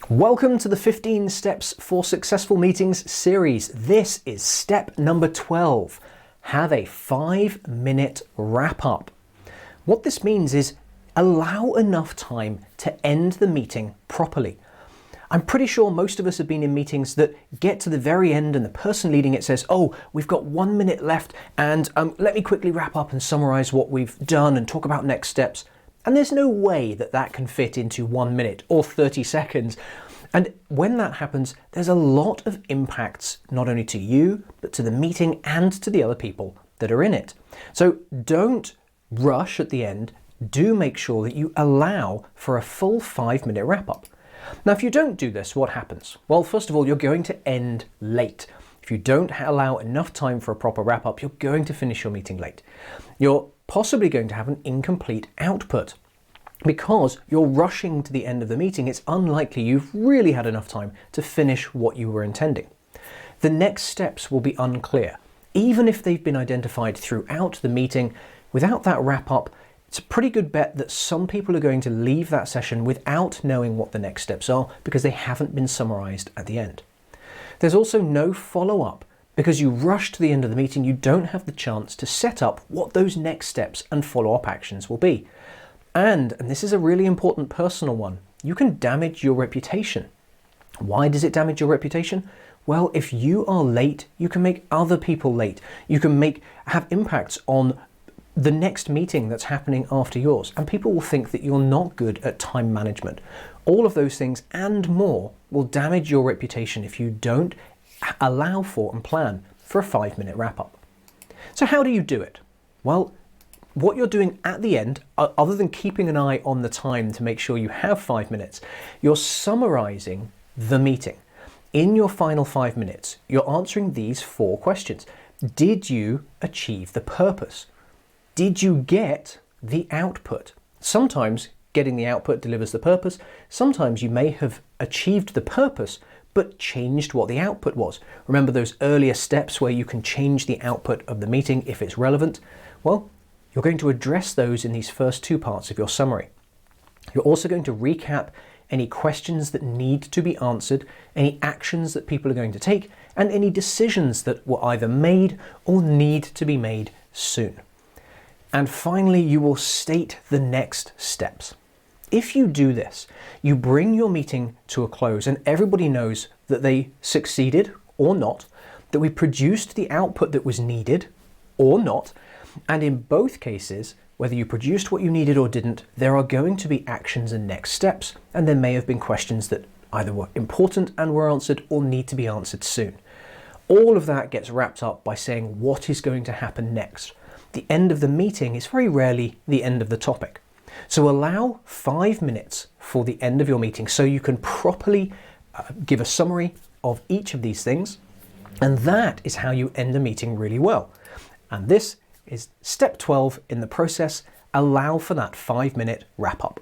Welcome to the 15 Steps for Successful Meetings series. This is step number 12. Have a 5-minute wrap up. What this means is allow enough time to end the meeting properly. I'm pretty sure most of us have been in meetings that get to the very end and the person leading it says, oh, we've got 1 minute left and let me quickly wrap up and summarize what we've done and talk about next steps. And there's no way that that can fit into 1 minute or 30 seconds. And when that happens, there's a lot of impacts, not only to you, but to the meeting and to the other people that are in it. So don't rush at the end. Do make sure that you allow for a full 5-minute wrap up. Now, if you don't do this, what happens? Well, first of all, you're going to end late. If you don't allow enough time for a proper wrap up, you're going to finish your meeting late. You're possibly going to have an incomplete output. Because you're rushing to the end of the meeting, it's unlikely you've really had enough time to finish what you were intending. The next steps will be unclear. Even if they've been identified throughout the meeting, without that wrap up, it's a pretty good bet that some people are going to leave that session without knowing what the next steps are because they haven't been summarized at the end. There's also no follow-up. Because you rush to the end of the meeting, you don't have the chance to set up what those next steps and follow-up actions will be. And this is a really important personal one, you can damage your reputation. Why does it damage your reputation? Well, if you are late, you can make other people late. You can have impacts on the next meeting that's happening after yours. And people will think that you're not good at time management. All of those things and more will damage your reputation if you don't allow for and plan for a 5-minute wrap up. So how do you do it? Well, what you're doing at the end, other than keeping an eye on the time to make sure you have 5 minutes, you're summarizing the meeting. In your final 5 minutes, you're answering these 4 questions. Did you achieve the purpose? Did you get the output? Sometimes getting the output delivers the purpose. Sometimes you may have achieved the purpose, but changed what the output was. Remember those earlier steps where you can change the output of the meeting if it's relevant? Well, you're going to address those in these first 2 parts of your summary. You're also going to recap any questions that need to be answered, any actions that people are going to take, and any decisions that were either made or need to be made soon. And finally, you will state the next steps. If you do this, you bring your meeting to a close and everybody knows that they succeeded or not, that we produced the output that was needed or not. And in both cases, whether you produced what you needed or didn't, there are going to be actions and next steps, and there may have been questions that either were important and were answered or need to be answered soon. All of that gets wrapped up by saying what is going to happen next. The end of the meeting is very rarely the end of the topic. So allow 5 minutes for the end of your meeting so you can properly give a summary of each of these things, and that is how you end a meeting really well. And this is step 12 in the process. Allow for that 5-minute wrap up.